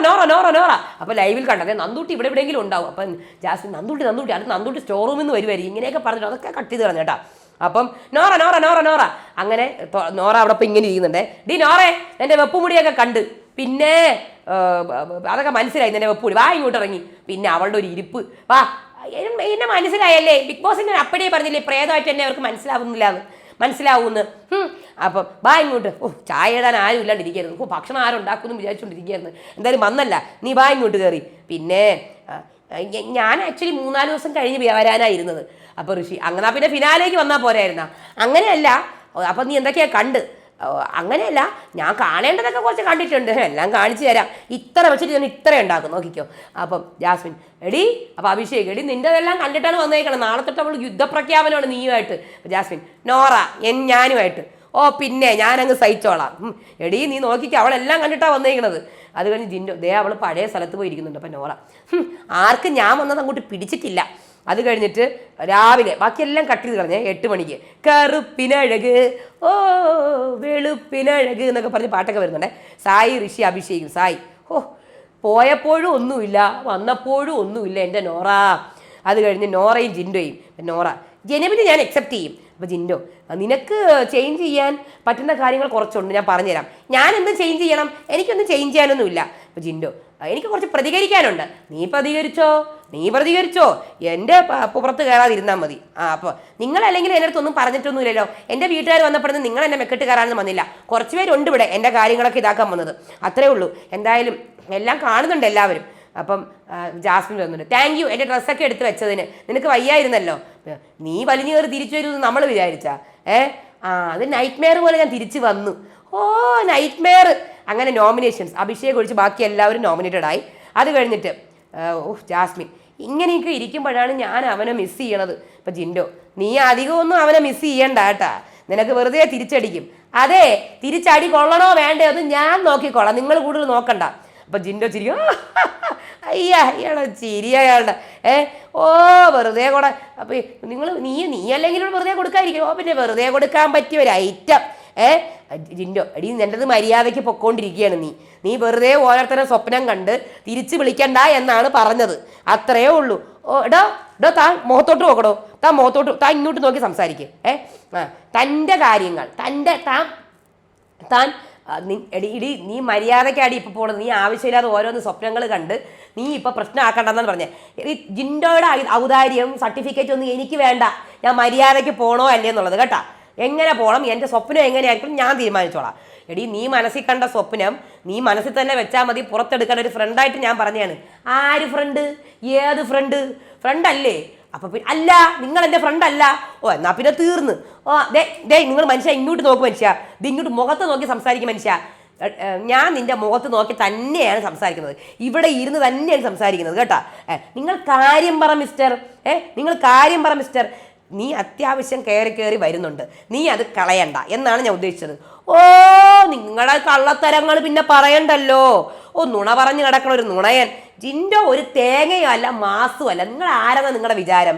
നോറ അപ്പോൾ ലൈവിൽ കണ്ടത് നന്ദൂട്ടി ഇവിടെ എവിടെയെങ്കിലും ഉണ്ടാവും. അപ്പം ജാസ്മിൻ നന്ദൂട്ടി അത് നന്ദൂട്ടി സ്റ്റോർ റൂമിൽ നിന്ന് വരുമായിരിക്കും. ഇങ്ങനെയൊക്കെ പറഞ്ഞിട്ട് അതൊക്കെ കട്ട് ചെയ്ത് കളഞ്ഞു കേട്ടോ. അപ്പം നോറ അങ്ങനെ നോറ അവിടെ ഇപ്പം ഇങ്ങനെ ഇരിക്കുന്നുണ്ടേ. നോറേ എൻ്റെ വെപ്പുമുടിയൊക്കെ കണ്ട്, പിന്നെ അതൊക്കെ മനസ്സിലായി എൻ്റെ വെപ്പുമുടി, ഇങ്ങോട്ട് ഇറങ്ങി. പിന്നെ അവളുടെ ഒരു ഇരിപ്പ്, എന്നെ മനസ്സിലായല്ലേ. ബിഗ് ബോസിൻ്റെ അപ്പടിയെ പറഞ്ഞില്ലേ പ്രേതമായിട്ട് എന്നെ അവർക്ക് മനസ്സിലാവുമെന്ന്. അപ്പം ഇങ്ങോട്ട്. ചായ ഇടാൻ ആരും ഇല്ലാണ്ടിരിക്കരുത്. ഭക്ഷണം ആരും ഉണ്ടാക്കുമെന്ന് വിചാരിച്ചുകൊണ്ടിരിക്കുകയായിരുന്നു. എന്തായാലും വന്നല്ല, നീ ഇങ്ങോട്ട് കയറി. പിന്നെ ഞാൻ ആക്ച്വലി 3-4 ദിവസം കഴിഞ്ഞ് വരാനായിരുന്നത്. അപ്പോൾ ഋഷി പിന്നെ ഫിനാലേക്ക് വന്നാൽ പോരായിരുന്ന. അങ്ങനെയല്ല. അപ്പം നീ എന്തൊക്കെയാണ് കണ്ട്? അങ്ങനെയല്ല, ഞാൻ കാണേണ്ടതൊക്കെ കുറച്ച് കണ്ടിട്ടുണ്ട്, എല്ലാം കാണിച്ചു തരാം. ഇത്ര വെച്ചിട്ട് ഞാൻ ഇത്ര ഉണ്ടാക്കും, നോക്കിക്കോ. അപ്പം ജാസ്മിൻ അപ്പം അഭിഷേക് നിൻ്റെതെല്ലാം കണ്ടിട്ടാണ് വന്നേക്കണം. നാളെ തൊട്ട് അവൾ യുദ്ധപ്രഖ്യാപനമാണ് നീയുമായിട്ട്. ജാസ്മിൻ നോറ ഞാനുമായിട്ട്. പിന്നെ ഞാനങ്ങ് സഹിച്ചോളാം. നീ നോക്കിക്കോ, അവളെല്ലാം കണ്ടിട്ടാണ് വന്നേക്കണത്. അത് കഴിഞ്ഞ് ജിൻഡോ അവൾ പഴയ സ്ഥലത്ത് പോയിരിക്കുന്നുണ്ട്. അപ്പം നോറ ആർക്കും ഞാൻ വന്നത് അങ്ങോട്ട് പിടിച്ചിട്ടില്ല. അത് കഴിഞ്ഞിട്ട് രാവിലെ ബാക്കിയെല്ലാം കട്ട് ചെയ്ത് കളഞ്ഞേ. 8 മണിക്ക് കറുപ്പിനഴക് വെളുപ്പിനഴക് എന്നൊക്കെ പറഞ്ഞ് പാട്ടൊക്കെ വരുന്നുണ്ടേ. സായി ഋഷി അഭിഷേകും. സായി പോയപ്പോഴും ഒന്നുമില്ല, വന്നപ്പോഴും ഒന്നുമില്ല എൻ്റെ നോറ. അത് കഴിഞ്ഞ് നോറയും ജിൻഡോയും. നോറ ജനുവിന് ഞാൻ അക്സെപ്റ്റ് ചെയ്യും. അപ്പോൾ ജിൻഡോ നിനക്ക് ചേഞ്ച് ചെയ്യാൻ പറ്റുന്ന കാര്യങ്ങൾ കുറച്ചുണ്ട്, ഞാൻ പറഞ്ഞുതരാം. ഞാൻ എന്ത് ചേഞ്ച് ചെയ്യണം? എനിക്കൊന്നും ചേഞ്ച് ചെയ്യാനൊന്നുമില്ല. അപ്പോൾ ജിൻഡോ എനിക്ക് കുറച്ച് പ്രതികരിക്കാനുണ്ട്. നീ പ്രതികരിച്ചോ, നീ പ്രതികരിച്ചോ, എൻ്റെ പുറത്ത് കയറാതിരുന്നാൽ മതി. അപ്പോൾ നിങ്ങളല്ലെങ്കിൽ എൻ്റെ അടുത്തൊന്നും പറഞ്ഞിട്ടൊന്നുമില്ലല്ലോ. എൻ്റെ വീട്ടുകാർ വന്നപ്പോഴൊന്നും നിങ്ങൾ എന്നെ മെക്കെട്ട് കയറാനൊന്നും വന്നില്ല. കുറച്ച് പേരുണ്ട് ഇവിടെ എൻ്റെ കാര്യങ്ങളൊക്കെ ഇതാക്കാൻ വന്നത്, അത്രേ ഉള്ളൂ. എന്തായാലും എല്ലാം കാണുന്നുണ്ട് എല്ലാവരും. അപ്പം ജാസ്മിൻ വന്നിട്ട് താങ്ക് യു എൻ്റെ ഡ്രസ്സൊക്കെ എടുത്ത് വെച്ചതിന്, നിനക്ക് വയ്യായിരുന്നല്ലോ. നീ വലിഞ്ഞു കയറി തിരിച്ചു വരുമെന്ന് നമ്മൾ വിചാരിച്ചാ? അത് നൈറ്റ് മെയർ പോലെ ഞാൻ തിരിച്ചു വന്നു. Night Meyer. അങ്ങനെ നോമിനേഷൻസ് അഭിഷേക് ഒഴിച്ച് ബാക്കി എല്ലാവരും നോമിനേറ്റഡ് ആയി. അത് കഴിഞ്ഞിട്ട് ജാസ്മിൻ ഇങ്ങനെയൊക്കെ ഇരിക്കുമ്പോഴാണ് ഞാൻ അവനെ മിസ് ചെയ്യണത്. ഇപ്പം ജിൻഡോ, നീ അധികമൊന്നും അവനെ മിസ് ചെയ്യണ്ട കേട്ടാ, നിനക്ക് വെറുതെ തിരിച്ചടിക്കും. അതെ, തിരിച്ചടി കൊള്ളണോ വേണ്ടയോ എന്ന് ഞാൻ നോക്കിക്കോളാം, നിങ്ങൾ കൂടുതൽ നോക്കണ്ട. അപ്പം ജിൻഡോ ചിരിക്കും. അയ്യാടെ ചിരി അയാളുടെ. വെറുതെ കൂടെ. അപ്പം നീ അല്ലെങ്കിൽ വെറുതെ കൊടുക്കാതിരിക്കും. പിന്നെ വെറുതെ കൊടുക്കാൻ പറ്റിയ ഒരു ഐറ്റം. ജിൻഡോ, എടീ നിൻ്റെത് മര്യാദയ്ക്ക് പൊക്കോണ്ടിരിക്കുകയാണ്. നീ വെറുതെ ഓരോരുത്തരെ സ്വപ്നം കണ്ട് തിരിച്ച് വിളിക്കണ്ട എന്നാണ് പറഞ്ഞത്, അത്രയേ ഉള്ളൂ. താൻ മുഖത്തോട്ട് നോക്കടോ, താൻ ഇങ്ങോട്ട് നോക്കി സംസാരിക്കുക. തൻ്റെ കാര്യങ്ങൾ താൻ നീ മര്യാദയ്ക്കാടി ഇപ്പം പോണത്. നീ ആവശ്യമില്ലാതെ ഓരോന്ന് സ്വപ്നങ്ങൾ കണ്ട് നീ ഇപ്പം പ്രശ്നമാക്കണ്ടെന്നാണ് പറഞ്ഞത്. ജിൻഡോയുടെ ഔദാര്യം സർട്ടിഫിക്കറ്റ് ഒന്നും എനിക്ക് വേണ്ട, ഞാൻ മര്യാദയ്ക്ക് പോകണോ അല്ലേ എന്നുള്ളത് കേട്ടാ. എങ്ങനെ പോകണം, എൻ്റെ സ്വപ്നം എങ്ങനെയായിരിക്കും ഞാൻ തീരുമാനിച്ചോളാം. എടീ, നീ മനസ്സിൽ കണ്ട സ്വപ്നം നീ മനസ്സിൽ തന്നെ വെച്ചാൽ മതി. പുറത്തെടുക്കാൻ ഒരു ഫ്രണ്ടായിട്ട് ഞാൻ പറഞ്ഞതാണ്. ആര് ഫ്രണ്ട്? ഏത് ഫ്രണ്ട്? ഫ്രണ്ടല്ലേ? അപ്പം പിന്നെ അല്ല, നിങ്ങൾ എൻ്റെ ഫ്രണ്ട് അല്ല. എന്നാ പിന്നെ തീർന്ന്. നിങ്ങൾ മനുഷ്യ ഇങ്ങോട്ട് നോക്കും. മനുഷ്യ ഇത് ഇങ്ങോട്ട് മുഖത്ത് നോക്കി സംസാരിക്കും. മനുഷ്യ, ഞാൻ നിൻ്റെ മുഖത്ത് നോക്കി തന്നെയാണ് സംസാരിക്കുന്നത്, ഇവിടെ ഇരുന്ന് തന്നെയാണ് സംസാരിക്കുന്നത് കേട്ടാ. നിങ്ങൾ കാര്യം പറ മിസ്റ്റർ. നിങ്ങൾ കാര്യം പറ മിസ്റ്റർ. നീ അത്യാവശ്യം കയറി വരുന്നുണ്ട്, നീ അത് കളയണ്ട എന്നാണ് ഞാൻ ഉദ്ദേശിച്ചത്. നിങ്ങളുടെ കള്ളത്തരങ്ങൾ പിന്നെ പറയണ്ടല്ലോ. നുണ പറഞ്ഞ് കിടക്കണ ഒരു നുണയൻ. ജിൻഡോ ഒരു തേങ്ങയോ അല്ല, മാസും അല്ല. നിങ്ങൾ ആരാണ് നിങ്ങളുടെ വിചാരം?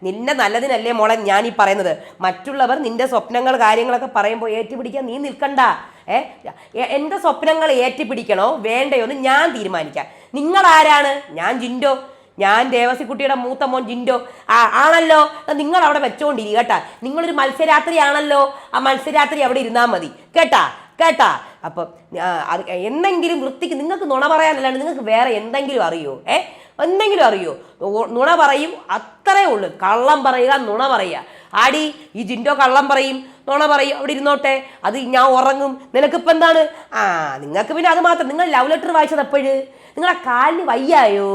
നിന്നെ നല്ലതിനല്ലേ മോളെ ഞാൻ ഈ പറയുന്നത്. മറ്റുള്ളവർ നിന്റെ സ്വപ്നങ്ങൾ കാര്യങ്ങളൊക്കെ പറയുമ്പോൾ ഏറ്റുപിടിക്കാൻ നീ നിൽക്കണ്ട. എൻ്റെ സ്വപ്നങ്ങൾ ഏറ്റുപിടിക്കണോ വേണ്ടയോ എന്ന് ഞാൻ തീരുമാനിക്കാം. നിങ്ങളാരാണ്? ഞാൻ ജിൻഡോ, ഞാൻ ദേവസിക്കുട്ടിയുടെ മൂത്ത മോൻ ജിൻഡോ ആണല്ലോ. നിങ്ങൾ അവിടെ വെച്ചോണ്ടിരിക്കുക കേട്ടാ. നിങ്ങളൊരു മത്സ്യരാത്രി ആണല്ലോ, ആ മത്സ്യരാത്രി അവിടെ ഇരുന്നാൽ മതി കേട്ടാ. അപ്പം എന്തെങ്കിലും വൃത്തിക്ക് നിങ്ങൾക്ക് നുണ പറയാനല്ലാണ്ട് നിങ്ങൾക്ക് വേറെ എന്തെങ്കിലും അറിയോ? എന്തെങ്കിലും അറിയോ? നുണ പറയും, അത്രേ ഉള്ളൂ. കള്ളം പറയുക, നുണ പറയുക. ആടി ഈ ജിൻഡോ കള്ളം പറയും, നുണ പറയും, അവിടെ ഇരുന്നോട്ടെ, അത് ഞാൻ ഉറങ്ങും. നിനക്കിപ്പോൾ എന്താണ്? നിങ്ങൾക്ക് പിന്നെ അത് മാത്രം. നിങ്ങൾ ലവ് ലെറ്റർ വായിച്ചത് എപ്പോഴ്? നിങ്ങളെ കാലിന് വയ്യായോ?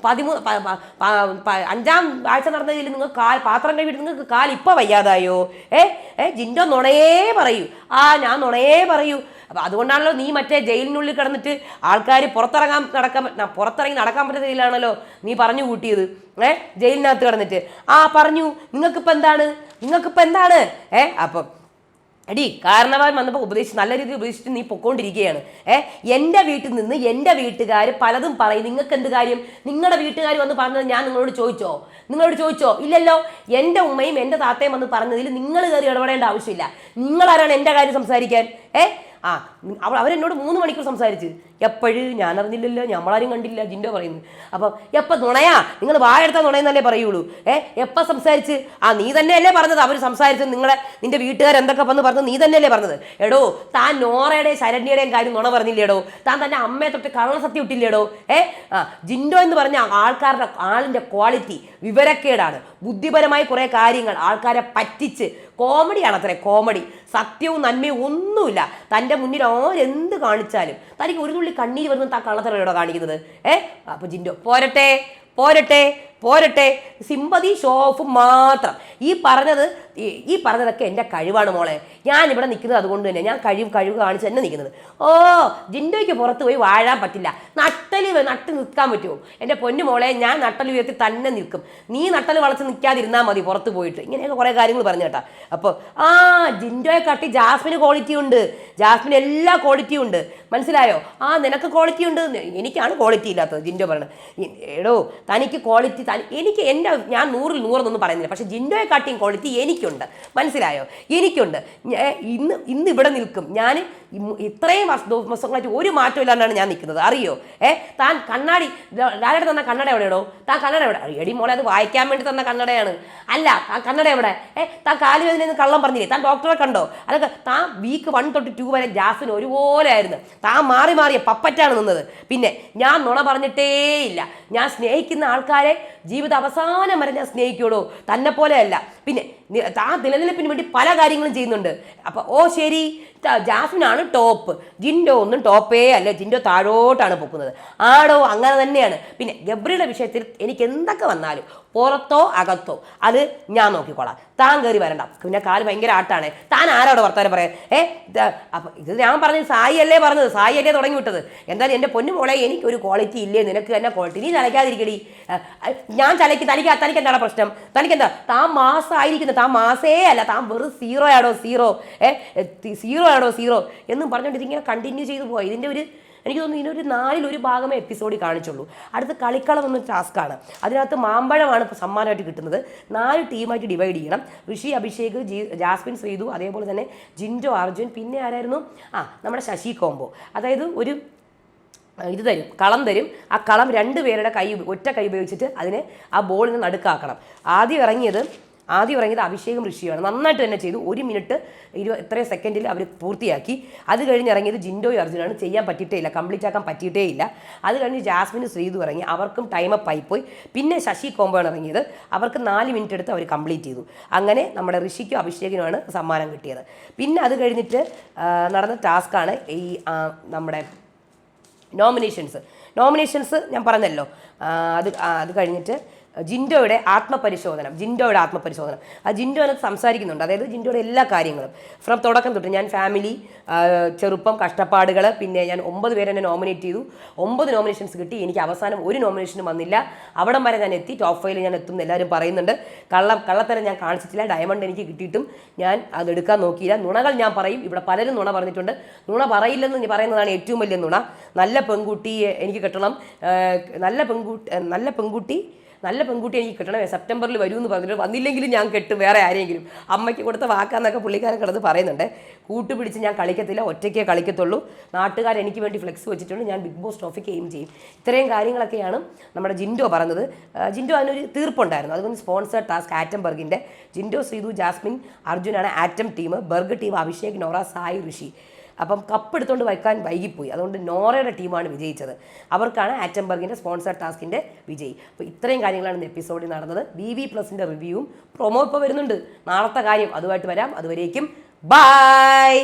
5ാം ആഴ്ച നടന്നതിൽ നിങ്ങൾ പാത്രം കഴിവിട്ട് നിങ്ങൾക്ക് കാൽ ഇപ്പം വയ്യാതായോ? ജിൻഡോ നുണയേ പറയൂ. ഞാൻ നുണയേ പറയൂ. അപ്പം അതുകൊണ്ടാണല്ലോ നീ മറ്റേ ജയിലിനുള്ളിൽ കിടന്നിട്ട് ആൾക്കാർ പുറത്തിറങ്ങി നടക്കാൻ പറ്റുന്ന രീതിയിലാണല്ലോ നീ പറഞ്ഞു കൂട്ടിയത്. ജയിലിനകത്ത് കിടന്നിട്ട് പറഞ്ഞു. നിങ്ങൾക്കിപ്പോൾ എന്താണ്? അപ്പം എടി, കാരണവൻ വന്നപ്പോൾ നല്ല രീതിയിൽ ഉപദേശിച്ചിട്ട് നീ പൊക്കോണ്ടിരിക്കുകയാണ്. എൻ്റെ വീട്ടിൽ നിന്ന് എൻ്റെ വീട്ടുകാർ പലതും പറയും. നിങ്ങൾക്ക് എന്ത് കാര്യം? നിങ്ങളുടെ വീട്ടുകാർ വന്ന് പറഞ്ഞത് ഞാൻ നിങ്ങളോട് ചോദിച്ചോ? ഇല്ലല്ലോ. എൻ്റെ ഉമ്മയും എൻ്റെ താത്തയും വന്ന് പറഞ്ഞതിൽ നിങ്ങൾ കയറി ഇടപെടേണ്ട ആവശ്യമില്ല. നിങ്ങളാരാണ് എൻ്റെ കാര്യം സംസാരിക്കാൻ? അവരെന്നോട് 3 മണിക്കൂർ സംസാരിച്ച്. എപ്പോഴും ഞാൻ അറിഞ്ഞില്ലല്ലോ, നമ്മളാരും കണ്ടില്ല, ജിൻഡോ പറയുന്നു. അപ്പം എപ്പോൾ നുണയാ? നിങ്ങൾ വായെടുത്താൽ നുണയെന്നല്ലേ പറയുള്ളൂ. എപ്പോൾ സംസാരിച്ച്? നീ തന്നെയല്ലേ പറഞ്ഞത് അവർ സംസാരിച്ചത്. നിന്റെ വീട്ടുകാർ എന്തൊക്കെ വന്ന് പറഞ്ഞത് നീ തന്നെയല്ലേ പറഞ്ഞത്. എടോ, താൻ നോറയുടെയും ശരണ്യയുടെയും കാര്യം നുണ പറഞ്ഞില്ലേടോ? താൻ തന്നെ അമ്മയെ തൊട്ട് കള്ളസത്യം ഇട്ടില്ലേടോ? ജിൻഡോ എന്ന് പറഞ്ഞ ആളിൻ്റെ ക്വാളിറ്റി വിവരക്കേടാണ്. ബുദ്ധിപരമായി കുറേ കാര്യങ്ങൾ ആൾക്കാരെ പറ്റിച്ച് കോമഡിയാണ്. അത്രേ കോമഡി. സത്യവും നന്മയും ഒന്നുമില്ല. തൻ്റെ മുന്നിൽ ആരെന്ത് കാണിച്ചാലും തനിക്ക് ഒരു തുള്ളി കണ്ണീര് വരുന്ന താ കള്ളത്തരയോടെ കാണിക്കുന്നത്. അപ്പോൾ ജിൻഡോ പോരട്ടെ സിമ്പതി ഷോ ഓഫ് മാത്രം. ഈ പറഞ്ഞതൊക്കെ എൻ്റെ കഴിവാണ് മോളെ. ഞാനിവിടെ നിൽക്കുന്നത് അതുകൊണ്ട് തന്നെ. ഞാൻ കഴിവ് കാണിച്ച് തന്നെ നിൽക്കുന്നത്. ജിൻഡോയ്ക്ക് പുറത്ത് പോയി വാഴാൻ പറ്റില്ല. നട്ട് നിൽക്കാൻ പറ്റുമോ? എൻ്റെ പൊന്നു മോളെ, ഞാൻ നട്ടൽ ഉയർത്തി തന്നെ നിൽക്കും. നീ നട്ടൽ വളച്ച് നിൽക്കാതിരുന്നാൽ മതി പുറത്ത് പോയിട്ട്. ഇങ്ങനെയൊക്കെ കുറേ കാര്യങ്ങൾ പറഞ്ഞു കേട്ടാ. അപ്പോൾ ജിൻഡോയെ കാട്ടി ജാസ്മിന് ക്വാളിറ്റി ഉണ്ട്. ജാസ്മിന് എല്ലാ ക്വാളിറ്റിയും ഉണ്ട്. മനസ്സിലായോ? നിനക്ക് ക്വാളിറ്റി ഉണ്ട്, എനിക്കാണ് ക്വാളിറ്റി ഇല്ലാത്തത്. ജിൻഡോ പറയണത്. എടോ, തനിക്ക് ക്വാളിറ്റി എനിക്ക് ജിൻഡോയിൻ്റെ ഞാൻ 100-ൽ 100 പറയുന്നില്ല, പക്ഷേ ജിൻഡോയെ കാട്ടിയും ക്വാളിറ്റി എനിക്കുണ്ട്, മനസ്സിലായോ? എനിക്കുണ്ട്. ഇന്ന് ഇവിടെ നിൽക്കും ഞാൻ. ഇത്രയും ദിവസങ്ങളായിട്ട് ഒരു മാറ്റം ഇല്ലാണ്ടാണ് ഞാൻ നിൽക്കുന്നത്, അറിയോ? താൻ കണ്ണാടി ലാലേട്ടൻ തന്ന കണ്ണട എവിടെയാണോ? താൻ കണ്ണട എവിടെ? എടി മോളെ, അത് വായിക്കാൻ വേണ്ടി തന്ന കണ്ണടയാണ്. അല്ല, ആ കണ്ണട എവിടെ? താൻ കാലുവേദന കള്ളം പറഞ്ഞില്ലേ? താൻ ഡോക്ടറെ കണ്ടോ? അതൊക്കെ താൻ വീക്ക് 1 തൊട്ട് 2 വരെ ജാസ്മിൻ ഒരുപോലെ ആയിരുന്നു. താൻ മാറി മാറിയ പപ്പറ്റാണ് നിന്നത്. പിന്നെ ഞാൻ നുണ പറഞ്ഞിട്ടേ ഇല്ല. ഞാൻ സ്നേഹിക്കുന്ന ആൾക്കാരെ ജീവിത അവസാനം വരെ ഞാൻ സ്നേഹിക്കുള്ളൂ, തന്നെ പോലെയല്ല. പിന്നെ താൻ നിലനിൽപ്പിന് വേണ്ടി പല കാര്യങ്ങളും ചെയ്യുന്നുണ്ട്. അപ്പോൾ ശരി, ജാസ്മിനാണ് ടോപ്പ്, ജിൻഡോ ഒന്നും ടോപ്പേ അല്ല, ജിൻഡോ താഴോട്ടാണ് പൊക്കുന്നത്. ആടോ അങ്ങനെ തന്നെയാണ്. പിന്നെ ഗബ്രിയുടെ വിഷയത്തിൽ എനിക്ക് എന്തൊക്കെ വന്നാലും പുറത്തോ അകത്തോ അത് ഞാൻ നോക്കിക്കോളാം, താൻ കയറി വരണ്ട. പിന്നെ കാല് ഭയങ്കര ആട്ടാണ്. താൻ ആരോടെ വർത്താനം പറയാൻ? അപ്പം ഇത് ഞാൻ പറഞ്ഞത് സായി അല്ലേ പറഞ്ഞത്, സായി അല്ലേ തുടങ്ങി വിട്ടത്. എന്തായാലും എൻ്റെ പൊന്നു മോളെ, എനിക്കൊരു ക്വാളിറ്റി ഇല്ലേ, നിനക്ക് തന്നെ ക്വാളിറ്റി. നീ ചലയ്ക്കാതിരിക്കടി. ഞാൻ തനിക്ക് എന്താണ് പ്രശ്നം? തനിക്കെന്താ? താൻ മാസമായിരിക്കുന്നത്, താൻ മാസേ അല്ല, താൻ വെറും സീറോ ആണോ സീറോ എന്നും പറഞ്ഞുകൊണ്ട് ഇതിങ്ങനെ കണ്ടിന്യൂ ചെയ്തു പോയി. ഇതിൻ്റെ എനിക്ക് തോന്നുന്നു ഇതിനൊരു 4-1 ഭാഗമേ എപ്പിസോഡിൽ കാണിച്ചുള്ളൂ. അടുത്ത കളിക്കളം എന്ന ടാസ്ക്കാണ്. അതിനകത്ത് മാമ്പഴമാണ് ഇപ്പോൾ സമ്മാനമായിട്ട് കിട്ടുന്നത്. 4 ടീമായിട്ട് ഡിവൈഡ് ചെയ്യണം. ഋഷി, അഭിഷേക്, ജാസ്മിൻ, ശ്രീതു, അതേപോലെ തന്നെ ജിൻഡോ, അർജുൻ, പിന്നെ ആരായിരുന്നു, നമ്മുടെ ശശി കോംബോ. അതായത് ഒരു ഇത് തരും, കളം തരും. ആ കളം 2 പേരുടെ ഒറ്റ കൈ ഉപയോഗിച്ചിട്ട് അതിനെ ആ ബോളിന് നടുക്കാക്കണം. ആദ്യം ഇറങ്ങിയത് അഭിഷേകും ഋഷിയുമാണ്. നന്നായിട്ട് തന്നെ ചെയ്തു. 1 മിനിറ്റ് 20 സെക്കൻഡിൽ അവർ പൂർത്തിയാക്കി. അത് കഴിഞ്ഞ് ഇറങ്ങിയത് ജിൻഡോയും അർജുനാണ്. ചെയ്യാൻ പറ്റിയിട്ടേ ഇല്ല, കംപ്ലീറ്റ് ആക്കാൻ പറ്റിയിട്ടേ ഇല്ല. അത് കഴിഞ്ഞ് ജാസ്മിനും ശ്രീതു ഇറങ്ങി, അവർക്കും ടൈമപ്പ് ആയിപ്പോയി. പിന്നെ ശശി കോംബോയാണ് ഇറങ്ങിയത്, അവർക്ക് 4 മിനിറ്റ് എടുത്ത് അവർ കംപ്ലീറ്റ് ചെയ്തു. അങ്ങനെ നമ്മുടെ ഋഷിക്കും അഭിഷേകിനുമാണ് സമ്മാനം കിട്ടിയത്. പിന്നെ അത് കഴിഞ്ഞിട്ട് നടന്ന ടാസ്ക്കാണ് ഈ നമ്മുടെ നോമിനേഷൻസ് ഞാൻ പറഞ്ഞല്ലോ. അത് കഴിഞ്ഞിട്ട് ജിൻഡോയുടെ ആത്മപരിശോധന. ആ ജിൻഡോ എനിക്ക് സംസാരിക്കുന്നുണ്ട്. അതായത് ജിൻഡോയുടെ എല്ലാ കാര്യങ്ങളും ഫ്രം തുടക്കം തൊട്ട്, ഞാൻ ഫാമിലി, ചെറുപ്പം, കഷ്ടപ്പാടുകൾ, പിന്നെ ഞാൻ 9 പേരെ എന്നെ നോമിനേറ്റ് ചെയ്തു. 9 നോമിനേഷൻസ് കിട്ടി. എനിക്ക് അവസാനം ഒരു നോമിനേഷനും വന്നില്ല. അവിടം വരെ ഞാൻ എത്തി, ടോപ്പ് 5 ഞാൻ എത്തും എല്ലാവരും പറയുന്നുണ്ട്. കള്ളത്തരം ഞാൻ കാണിച്ചിട്ടില്ല. ഡയമണ്ട് എനിക്ക് കിട്ടിയിട്ടും ഞാൻ അതെടുക്കാൻ നോക്കിയില്ല. നുണകൾ ഞാൻ പറയും. ഇവിടെ പലരും നുണ പറഞ്ഞിട്ടുണ്ട്. നുണ പറയില്ലെന്ന് പറയുന്നതാണ് ഏറ്റവും വലിയ നുണ. നല്ല പെൺകുട്ടിയെ എനിക്ക് കിട്ടണം, നല്ല പെൺകുട്ടി എനിക്ക് കിട്ടണം, സെപ്റ്റംബറിൽ വരുമെന്ന് പറഞ്ഞിട്ട് വന്നില്ലെങ്കിലും ഞാൻ കെട്ടും വേറെ ആരെങ്കിലും. അമ്മയ്ക്ക് കൊടുത്ത വാക്കാന്നൊക്കെ പുള്ളിക്കാരൻ കിടന്ന് പറയുന്നുണ്ട്. കൂട്ടുപിടിച്ച് ഞാൻ കളിക്കത്തില്ല, ഒറ്റയ്ക്കേ കളിക്കത്തുള്ളൂ. നാട്ടുകാർ എനിക്ക് വേണ്ടി ഫ്ലെക്സ് വെച്ചിട്ടുണ്ട്, ഞാൻ ബിഗ് ബോസ് ട്രോഫിക്ക് എയിം ചെയ്യും. ഇത്രയും കാര്യങ്ങളൊക്കെയാണ് നമ്മുടെ ജിൻഡോ പറഞ്ഞത്. ജിൻഡോ അതിനൊരു തീർപ്പുണ്ടായിരുന്നു. അതുകൊണ്ട് സ്പോൺസേഡ് ടാസ്ക് ആറ്റംബർഗിൻ്റെ. ജിൻഡോ, ശ്രീതു, ജാസ്മിൻ, അർജുനാണ് ആറ്റം ടീം. ബർഗ് ടീം അഭിഷേക്, നോറ, സായി, ഋഷി. അപ്പം കപ്പ് എടുത്തുകൊണ്ട് വയ്ക്കാൻ വൈകിപ്പോയി. അതുകൊണ്ട് നോറയുടെ ടീമാണ് വിജയിച്ചത്. അവർക്കാണ് ആറ്റംബർഗിൻ്റെ സ്പോൺസർ ടാസ്കിൻ്റെ വിജയി. അപ്പോൾ ഇത്രയും കാര്യങ്ങളാണ് ഇന്ന് എപ്പിസോഡിൽ നടന്നത്. BV+ൻ്റെ റിവ്യൂവും പ്രൊമോ ഇപ്പോൾ വരുന്നുണ്ട്. നാളത്തെ കാര്യം അതുമായിട്ട് വരാം. അതുവരേക്കും ബൈ.